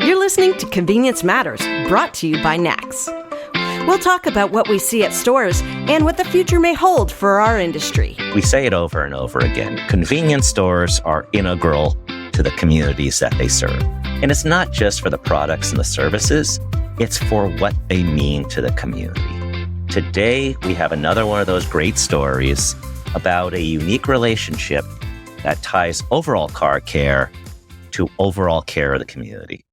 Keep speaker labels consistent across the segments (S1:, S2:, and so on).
S1: You're listening to Convenience Matters, brought to you by Nax. We'll talk about what we see at stores and what the future may hold for our industry.
S2: We say it over and over again. Convenience stores are integral to the communities that they serve. And it's not just for the products and the services, it's for what they mean to the community. Today, we have another one of those great stories about a unique relationship that ties overall car care to overall care of the community.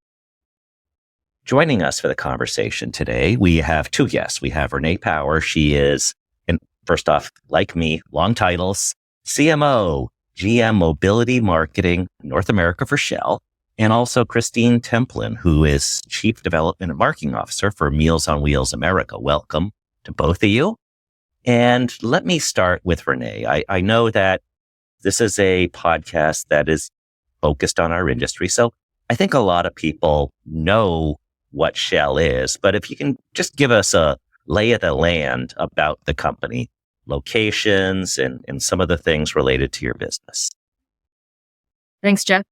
S2: Joining us for the conversation today, we have two guests. We have Renée Power. She is, and first off, like me, long titles, CMO, GM Mobility Marketing, North America for Shell, and also Kristine Templin, who is Chief Development and Marketing Officer for Meals on Wheels America. Welcome to both of you. And let me start with Renée. I know that this is a podcast that is focused on our industry, so I think a lot of people know what Shell is, but if you can just give us a lay of the land about the company, locations, and some of the things related to your business.
S3: Thanks, Jeff.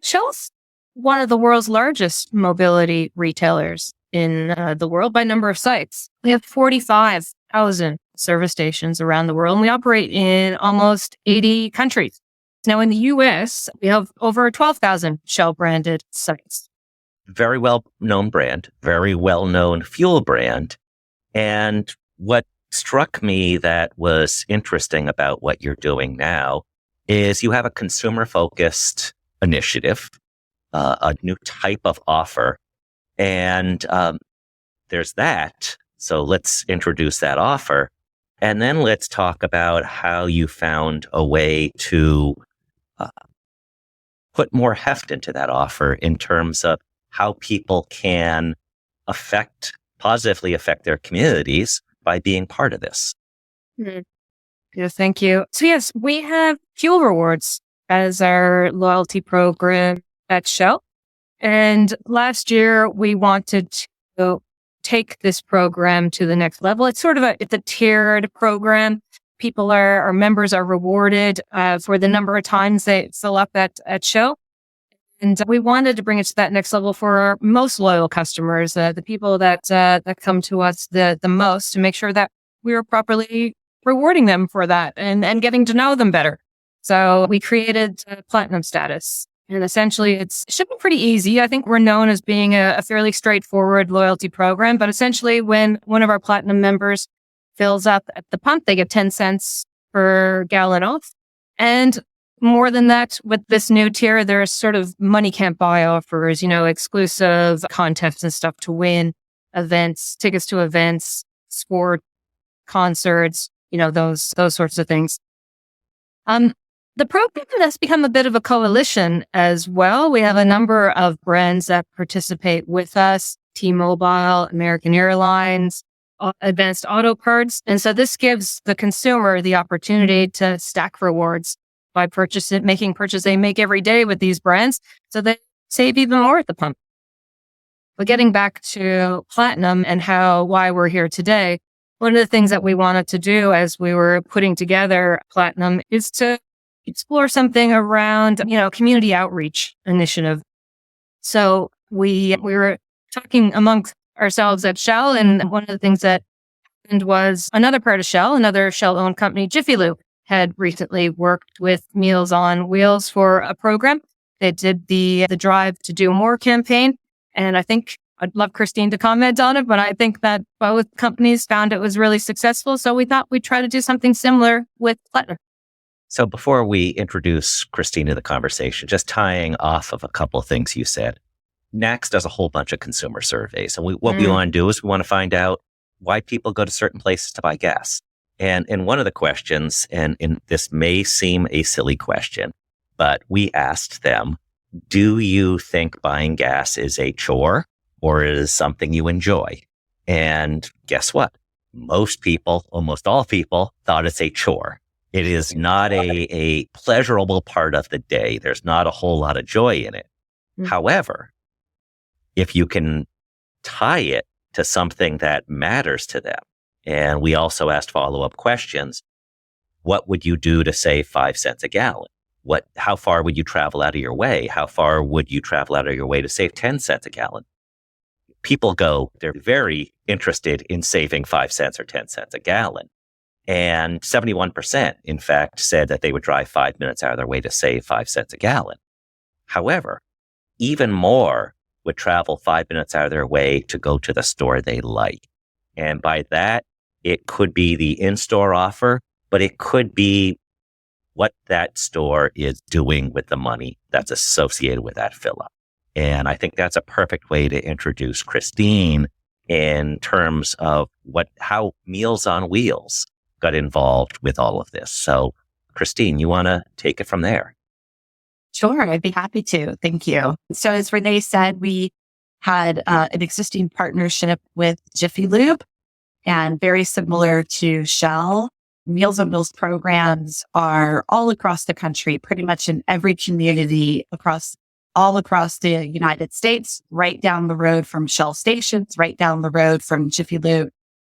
S3: Shell's one of the world's largest mobility retailers in the world by number of sites. We have 45,000 service stations around the world, and we operate in almost 80 countries. Now, in the U.S., we have over 12,000 Shell-branded sites.
S2: Very well-known brand, very well-known fuel brand. And what struck me that was interesting about what you're doing now is you have a consumer-focused initiative, a new type of offer. And there's that. So let's introduce that offer. And then let's talk about how you found a way to put more heft into that offer in terms of how people can positively affect their communities by being part of this.
S3: Yeah, thank you. So yes, we have fuel rewards as our loyalty program at Shell. And last year we wanted to take this program to the next level. It's sort of it's a tiered program. Our members are rewarded for the number of times they fill up at Shell. And we wanted to bring it to that next level for our most loyal customers, the people that come to us the most, to make sure that we are properly rewarding them for that and getting to know them better. So we created platinum status. And essentially, it should be pretty easy. I think we're known as being a fairly straightforward loyalty program. But essentially, when one of our platinum members fills up at the pump, they get 10 cents per gallon off. And more than that, with this new tier, there's sort of money can't buy offers, exclusive contests and stuff to win, events, tickets to events, sport, concerts, those sorts of things. The program has become a bit of a coalition as well. We have a number of brands that participate with us: T-Mobile, American Airlines, Advanced Auto Parts. And so this gives the consumer the opportunity to stack rewards by making purchases they make every day with these brands, so they save even more at the pump. But getting back to Platinum and why we're here today, one of the things that we wanted to do as we were putting together Platinum is to explore something around, community outreach initiative. So we were talking amongst ourselves at Shell, and one of the things that happened was another part of Shell, another Shell-owned company, Jiffy Lube, had recently worked with Meals on Wheels for a program. They did the Drive to Do More campaign. And I think I'd love Kristine to comment on it, but I think that both companies found it was really successful. So we thought we'd try to do something similar with Platinum.
S2: So before we introduce Kristine to the conversation, just tying off of a couple of things you said, Nax does a whole bunch of consumer surveys. And what we want to do is we want to find out why people go to certain places to buy gas. And one of the questions, and this may seem a silly question, but we asked them, do you think buying gas is a chore or is something you enjoy? And guess what? Most people, almost all people, thought it's a chore. It is not a pleasurable part of the day. There's not a whole lot of joy in it. However, if you can tie it to something that matters to them, and we also asked follow-up questions, what would you do to save 5 cents a gallon? how far would you travel out of your way? How far would you travel out of your way to save 10 cents a gallon? People they're very interested in saving 5 cents or 10 cents a gallon. And 71%, in fact, said that they would drive 5 minutes out of their way to save 5 cents a gallon. However, even more would travel 5 minutes out of their way to go to the store they like. And by that, it could be the in-store offer, but it could be what that store is doing with the money that's associated with that fill up. And I think that's a perfect way to introduce Kristine in terms of how Meals on Wheels got involved with all of this. So Kristine, you want to take it from there?
S4: Sure, I'd be happy to. Thank you. So as Renee said, we had an existing partnership with Jiffy Lube, and very similar to Shell, Meals on Wheels programs are all across the country, pretty much in every community all across the United States, right down the road from Shell stations, right down the road from Jiffy Lube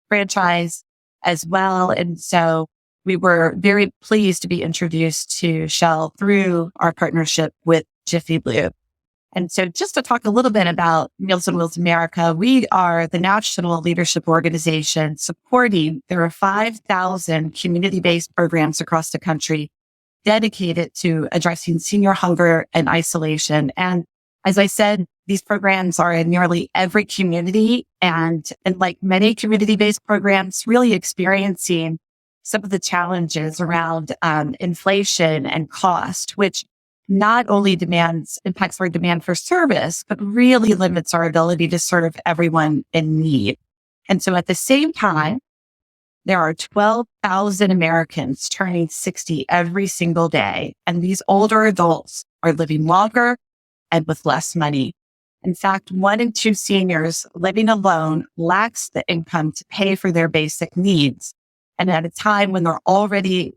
S4: franchise as well. And so we were very pleased to be introduced to Shell through our partnership with Jiffy Lube. And so just to talk a little bit about Meals on Wheels America, we are the national leadership organization there are 5,000 community-based programs across the country dedicated to addressing senior hunger and isolation. And as I said, these programs are in nearly every community and like many community-based programs, really experiencing some of the challenges around inflation and cost, which not only impacts our demand for service, but really limits our ability to serve everyone in need. And so at the same time, there are 12,000 Americans turning 60 every single day. And these older adults are living longer and with less money. In fact, 1 in 2 seniors living alone lacks the income to pay for their basic needs. And at a time when they're already,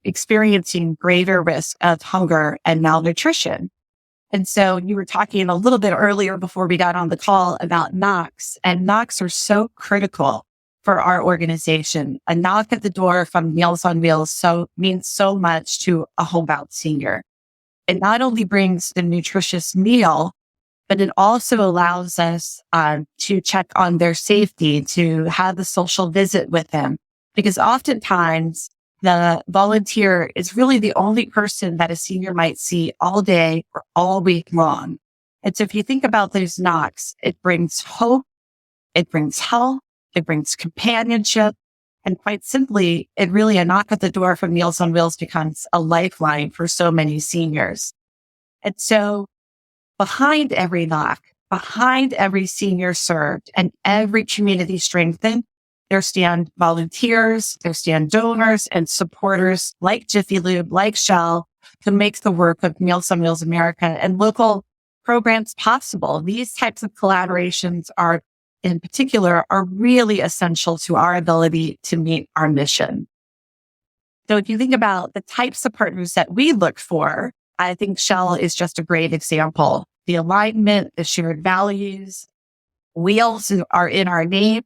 S4: experiencing greater risk of hunger and malnutrition. And so you were talking a little bit earlier before we got on the call about knocks, and knocks are so critical for our organization. A knock at the door from Meals on Wheels means so much to a homebound senior. It not only brings the nutritious meal, but it also allows us to check on their safety, to have a social visit with them, because oftentimes the volunteer is really the only person that a senior might see all day or all week long. And so if you think about those knocks, it brings hope, it brings health, it brings companionship, and quite simply, a knock at the door from Meals on Wheels becomes a lifeline for so many seniors. And so behind every knock, behind every senior served, and every community strengthened, there stand volunteers, there stand donors and supporters like Jiffy Lube, like Shell, to make the work of Meals on Wheels America and local programs possible. These types of collaborations in particular, are really essential to our ability to meet our mission. So if you think about the types of partners that we look for, I think Shell is just a great example. The alignment, the shared values, wheels are in our name.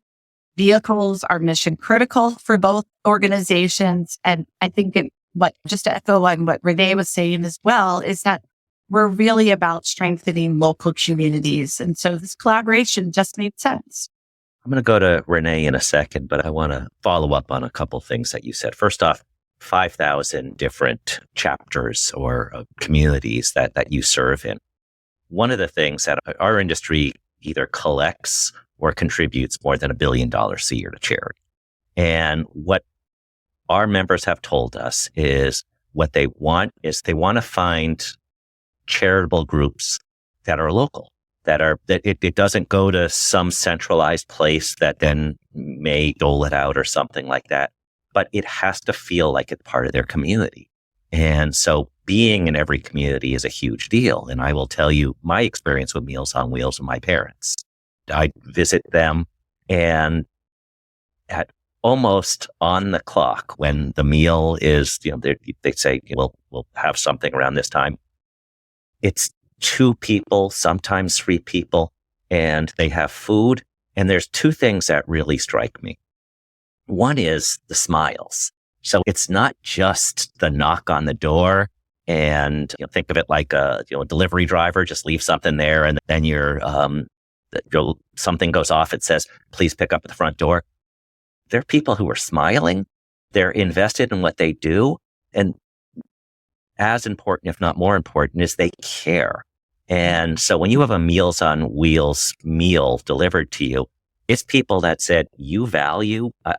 S4: Vehicles are mission critical for both organizations. And I think just to echo on what Renee was saying as well, is that we're really about strengthening local communities. And so this collaboration just made sense.
S2: I'm going to go to Renee in a second, but I want to follow up on a couple things that you said. First off, 5,000 different chapters or communities that you serve in. One of the things that our industry either collects or contributes more than $1 billion a year to charity. And what our members have told us is what they want to find charitable groups that are local, that it doesn't go to some centralized place that then may dole it out or something like that, but it has to feel like it's part of their community. And so being in every community is a huge deal. And I will tell you my experience with Meals on Wheels with my parents. I visit them, and at almost on the clock when the meal is, they say, we'll have something around this time. It's 2 people, sometimes 3 people, and they have food. And there's 2 things that really strike me. One is the smiles. So it's not just the knock on the door And think of it like a delivery driver, just leave something there, and then something goes off. It says, please pick up at the front door. There are people who are smiling. They're invested in what they do. And as important, if not more important, is they care. And so when you have a Meals on Wheels meal delivered to you, it's people that said,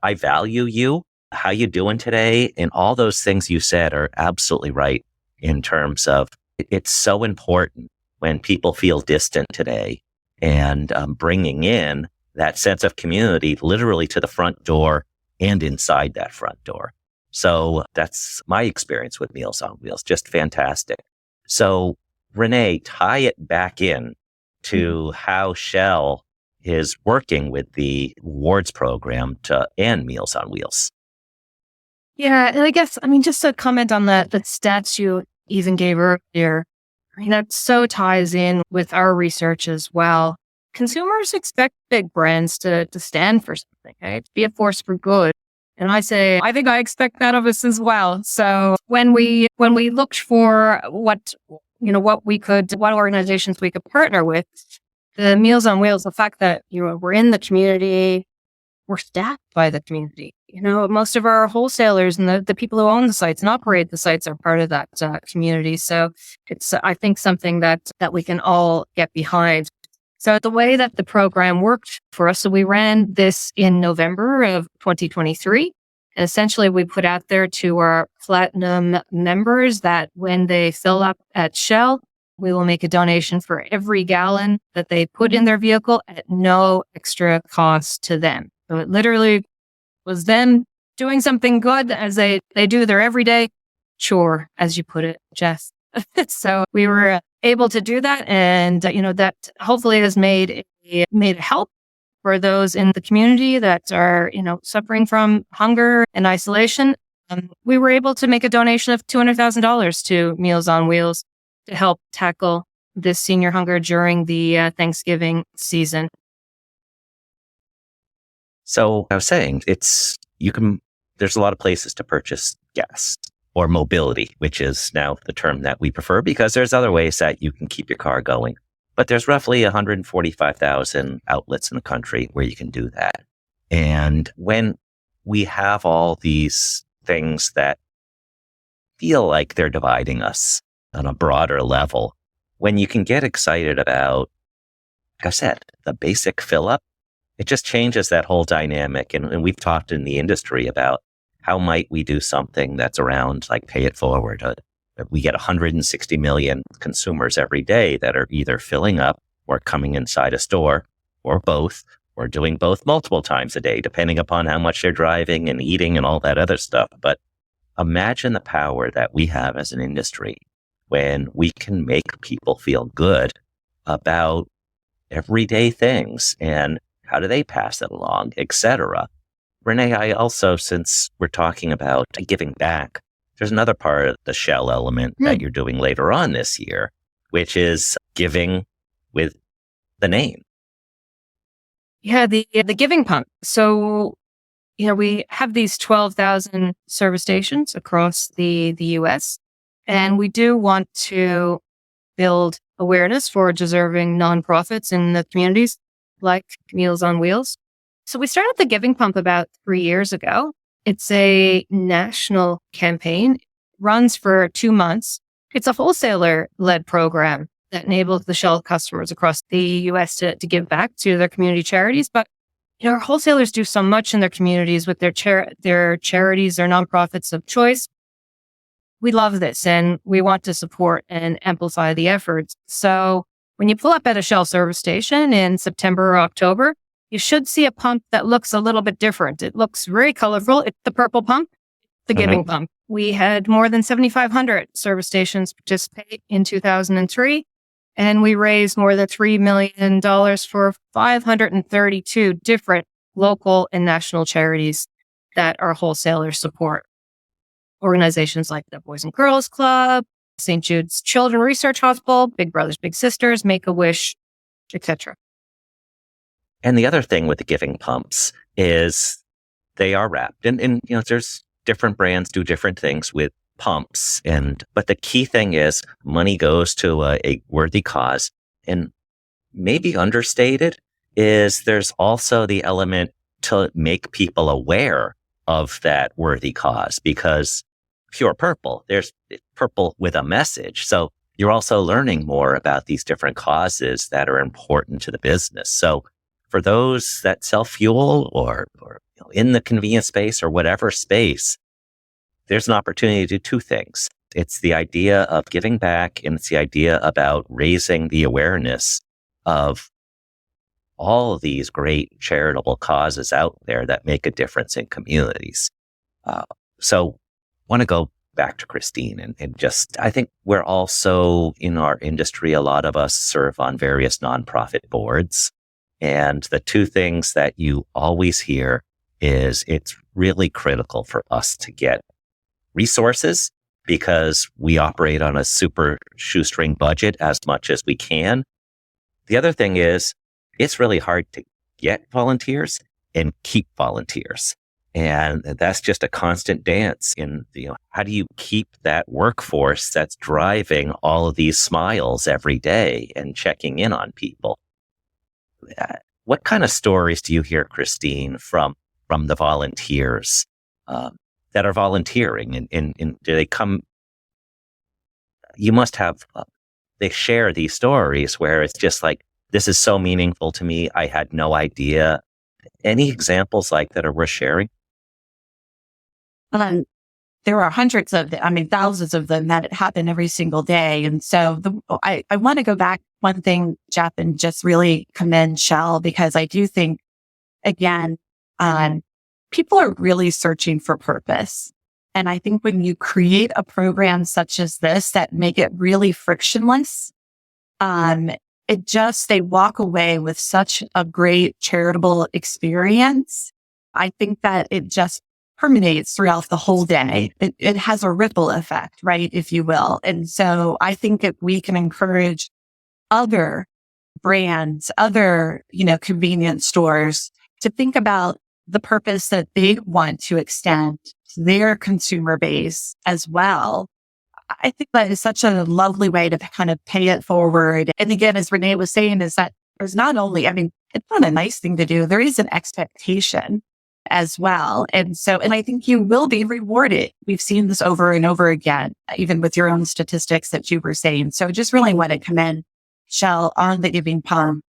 S2: I value you, how you doing today? And all those things you said are absolutely right in terms of it's so important when people feel distant today, and bringing in that sense of community literally to the front door and inside that front door. So that's my experience with Meals on Wheels. Just fantastic. So Renée, tie it back in to how Shell is working with the awards program to end Meals on Wheels.
S3: Yeah, and I guess, just to comment on the stats you even gave earlier, that so ties in with our research as well. Consumers expect big brands to stand for something, right? To be a force for good. And I think I expect that of us as well. So when we looked for what organizations we could partner with, the Meals on Wheels, the fact that, we're in the community, we're staffed by the community. Most of our wholesalers and the people who own the sites and operate the sites are part of that community. So it's, I think, something that we can all get behind. So the way that the program worked for us, so we ran this in November of 2023. And essentially we put out there to our platinum members that when they fill up at Shell, we will make a donation for every gallon that they put in their vehicle at no extra cost to them. So it literally was them doing something good as they do their everyday chore, as you put it, Jess. So we were able to do that. And, that hopefully has made a help for those in the community that are, suffering from hunger and isolation. We were able to make a donation of $200,000 to Meals on Wheels to help tackle this senior hunger during the Thanksgiving season.
S2: So I was saying, there's a lot of places to purchase gas or mobility, which is now the term that we prefer because there's other ways that you can keep your car going. But there's roughly 145,000 outlets in the country where you can do that. And when we have all these things that feel like they're dividing us on a broader level, when you can get excited about, like I said, the basic fill up, it just changes that whole dynamic. And we've talked in the industry about how might we do something that's around like pay it forward. We get 160 million consumers every day that are either filling up or coming inside a store or both, or doing both multiple times a day, depending upon how much they're driving and eating and all that other stuff. But imagine the power that we have as an industry when we can make people feel good about everyday things and how do they pass it along, etc. Renée, I also, since we're talking about giving back, there's another part of the Shell element that you're doing later on this year, which is giving with the name.
S3: Yeah, the giving pump. So, we have these 12,000 service stations across the US, and we do want to build awareness for deserving nonprofits in the communities like Meals on Wheels. So we started the Giving Pump about 3 years ago. It's a national campaign, it runs for 2 months. It's a wholesaler-led program that enables the Shell customers across the U.S. to give back to their community charities. But our wholesalers do so much in their communities with their charities, their nonprofits of choice. We love this and we want to support and amplify the efforts. So when you pull up at a Shell service station in September or October, you should see a pump that looks a little bit different. It looks very colorful. It's the purple pump, the Giving Pump. We had more than 7,500 service stations participate in 2003, and we raised more than $3 million for 532 different local and national charities that our wholesalers support. Organizations like the Boys and Girls Club, St. Jude's Children's Research Hospital, Big Brothers Big Sisters, Make-A-Wish, etc.
S2: And the other thing with the giving pumps is they are wrapped. And there's different brands do different things with pumps. But the key thing is money goes to a worthy cause. And maybe understated is there's also the element to make people aware of that worthy cause, because Pure Purple, there's purple with a message. So you're also learning more about these different causes that are important to the business. So for those that sell fuel or in the convenience space or whatever space, there's an opportunity to do two things. It's the idea of giving back, and it's the idea about raising the awareness of all of these great charitable causes out there that make a difference in communities. So want to go back to Kristine and just, I think we're also in our industry, a lot of us serve on various nonprofit boards. And the two things that you always hear is it's really critical for us to get resources, because we operate on a super shoestring budget as much as we can. The other thing is it's really hard to get volunteers and keep volunteers. And that's just a constant dance in, how do you keep that workforce that's driving all of these smiles every day and checking in on people? What kind of stories do you hear, Kristine, from the volunteers that are volunteering? And do they come? You must have, they share these stories where it's just like, this is so meaningful to me. I had no idea. Any examples like that are worth sharing?
S4: There are hundreds of them, thousands of them that happen every single day. And so I want to go back one thing, Jeff, and just really commend Shell, because I do think, again, people are really searching for purpose. And I think when you create a program such as this that make it really frictionless, they walk away with such a great charitable experience. I think that it just permeates throughout the whole day. It has a ripple effect, right, if you will. And so I think if we can encourage other brands, other, convenience stores to think about the purpose that they want to extend to their consumer base as well, I think that is such a lovely way to kind of pay it forward. And again, as Renee was saying, is that there's not only, it's not a nice thing to do. There is an expectation as well. And I think you will be rewarded. We've seen this over and over again, even with your own statistics that you were saying. So just really want to commend Shell on the Giving Pump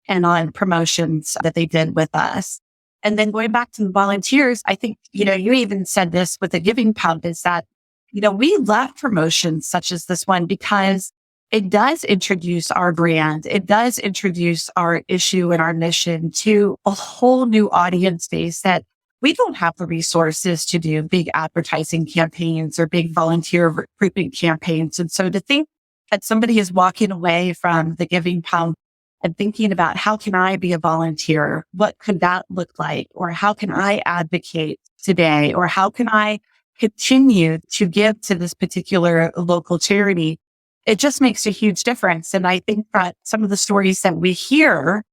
S4: and on promotions that they did with us. And then going back to the volunteers, I think, you even said this with the Giving Pump is that, we love promotions such as this one because it does introduce our brand. It does introduce our issue and our mission to a whole new audience base that we don't have the resources to do big advertising campaigns or big volunteer recruitment campaigns. And so to think that somebody is walking away from the Giving Pump and thinking about how can I be a volunteer? What could that look like? Or how can I advocate today? Or how can I continue to give to this particular local charity? It just makes a huge difference. And I think that some of the stories that we hear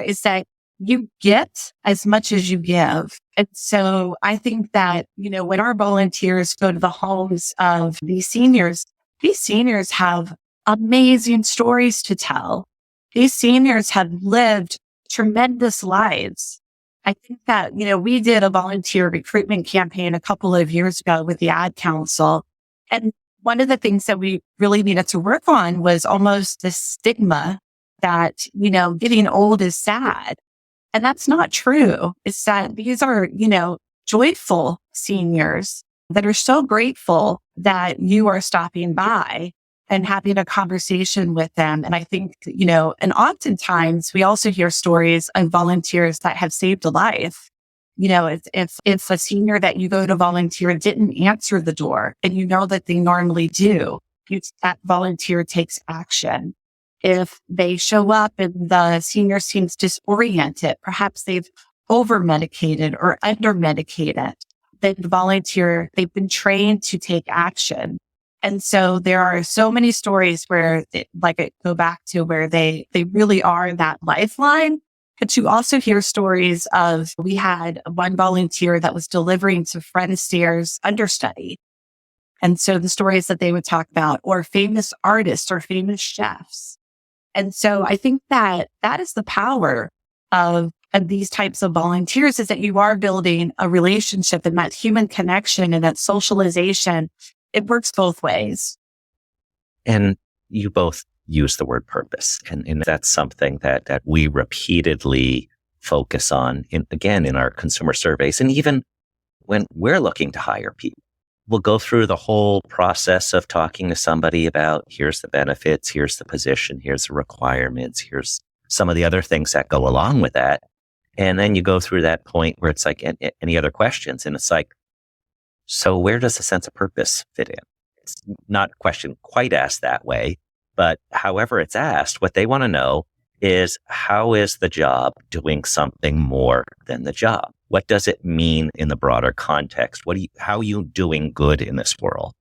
S4: is that you get as much as you give. And so I think that, when our volunteers go to the homes of these seniors have amazing stories to tell. These seniors have lived tremendous lives. I think that, we did a volunteer recruitment campaign a couple of years ago with the Ad Council. And one of the things that we really needed to work on was almost the stigma that, getting old is sad. And that's not true. It's that these are, joyful seniors that are so grateful that you are stopping by and having a conversation with them. And I think, and oftentimes we also hear stories of volunteers that have saved a life. If a senior that you go to volunteer didn't answer the door and that they normally do, that volunteer takes action. If they show up and the senior seems disoriented, perhaps they've over-medicated or under-medicated, then the volunteer, they've been trained to take action. And so there are so many stories where go back to where they really are that lifeline. But you also hear stories of, we had one volunteer that was delivering to Fred Astaire's understudy. And so the stories that they would talk about, or famous artists or famous chefs. And so I think that that is the power of these types of volunteers, is that you are building a relationship, and that human connection and that socialization. It works both ways.
S2: And you both use the word purpose. And that's something that we repeatedly focus on in our consumer surveys. And even when we're looking to hire people, we'll go through the whole process of talking to somebody about, here's the benefits, here's the position, here's the requirements, here's some of the other things that go along with that. And then you go through that point where it's like, any other questions? And it's like, so where does the sense of purpose fit in? It's not a question quite asked that way, but however it's asked, what they want to know is, how is the job doing something more than the job? What does it mean in the broader context? How are you doing good in this world?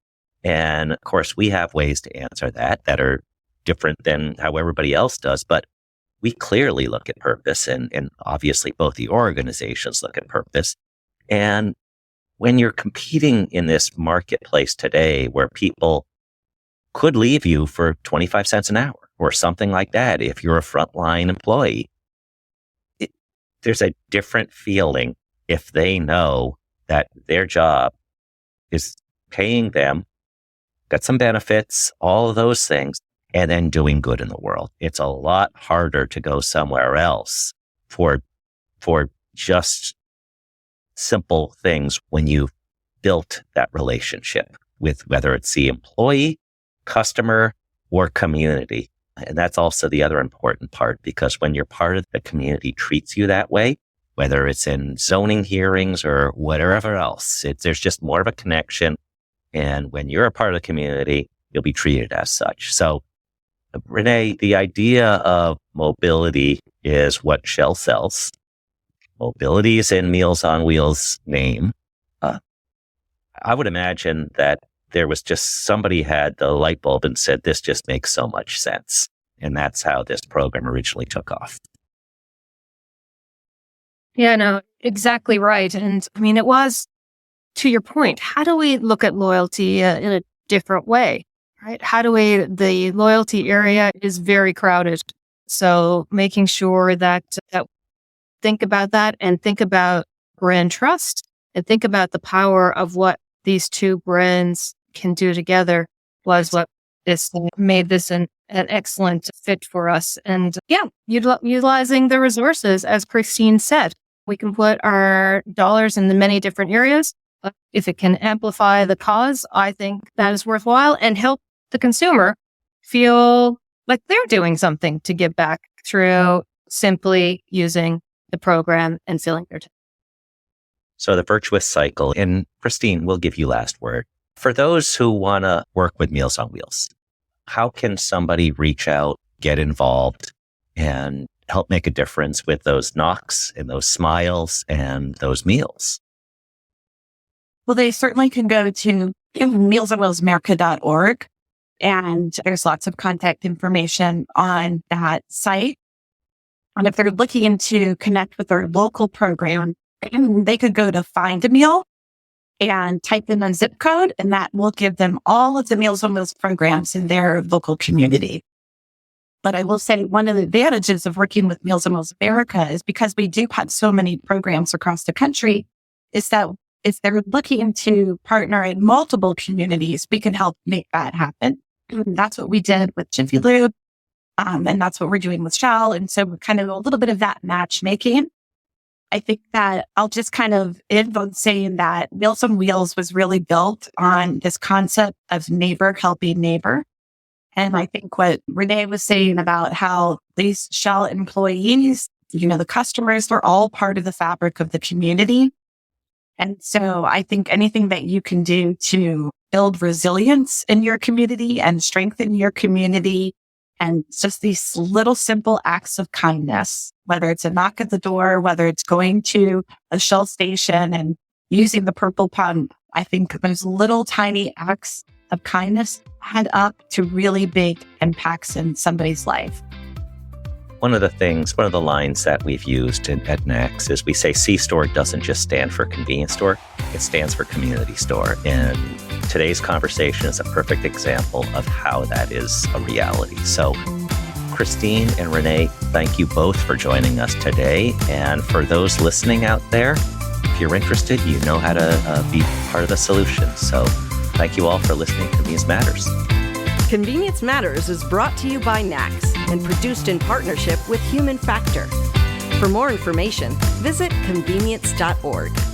S2: And of course, we have ways to answer that are different than how everybody else does, but we clearly look at purpose, and obviously both the organizations look at purpose. And when you're competing in this marketplace today, where people could leave you for 25 cents an hour or something like that, if you're a frontline employee, there's a different feeling if they know that their job is paying them, got some benefits, all of those things, and then doing good in the world. It's a lot harder to go somewhere else for just simple things when you've built that relationship with, whether it's the employee, customer, or community. And that's also the other important part, because when you're part of the community treats you that way, whether it's in zoning hearings or whatever else, there's just more of a connection. And when you're a part of the community, you'll be treated as such. So, Renée, the idea of mobility is what Shell sells. Mobility is in Meals on Wheels' name. I would imagine that there was just somebody had the light bulb and said, this just makes so much sense. And that's how this program originally took off.
S3: Yeah, no, exactly right. And I mean, it was, to your point, how do we look at loyalty in a different way, right? The loyalty area is very crowded. So making sure that think about that, and think about brand trust, and think about the power of what these two brands can do together was what made this an excellent fit for us. And yeah, utilizing the resources, as Kristine said, we can put our dollars in the many different areas. But if it can amplify the cause, I think that is worthwhile, and help the consumer feel like they're doing something to give back through simply using the program and filling their tank.
S2: So the virtuous cycle, and Kristine, we'll give you last word. For those who want to work with Meals on Wheels, how can somebody reach out, get involved, and help make a difference with those knocks and those smiles and those meals?
S4: Well, they certainly can go to mealsonwheelsamerica.org, and there's lots of contact information on that site. And if they're looking to connect with their local program, they could go to Find a Meal and type in a zip code, and that will give them all of the Meals on Wheels programs in their local community. But I will say one of the advantages of working with Meals on Wheels America is, because we do have so many programs across the country, is that if they're looking to partner in multiple communities, we can help make that happen. And that's what we did with Jiffy Lube. And that's what we're doing with Shell. And so we're kind of a little bit of that matchmaking. I think that I'll just kind of end on saying that Meals on Wheels was really built on this concept of neighbor helping neighbor. And I think what Renée was saying about how these Shell employees, the customers, they're all part of the fabric of the community. And so I think anything that you can do to build resilience in your community and strengthen your community, and just these little simple acts of kindness, whether it's a knock at the door, whether it's going to a Shell station and using the purple pump, I think those little tiny acts of kindness add up to really big impacts in somebody's life.
S2: One of the lines that we've used at NACS is we say C-Store doesn't just stand for convenience store, it stands for community store. And today's conversation is a perfect example of how that is a reality. So, Kristine and Renée, thank you both for joining us today. And for those listening out there, if you're interested, you know how to be part of the solution. So thank you all for listening to Convenience Matters.
S1: Convenience Matters is brought to you by NACS and produced in partnership with Human Factor. For more information, visit convenience.org.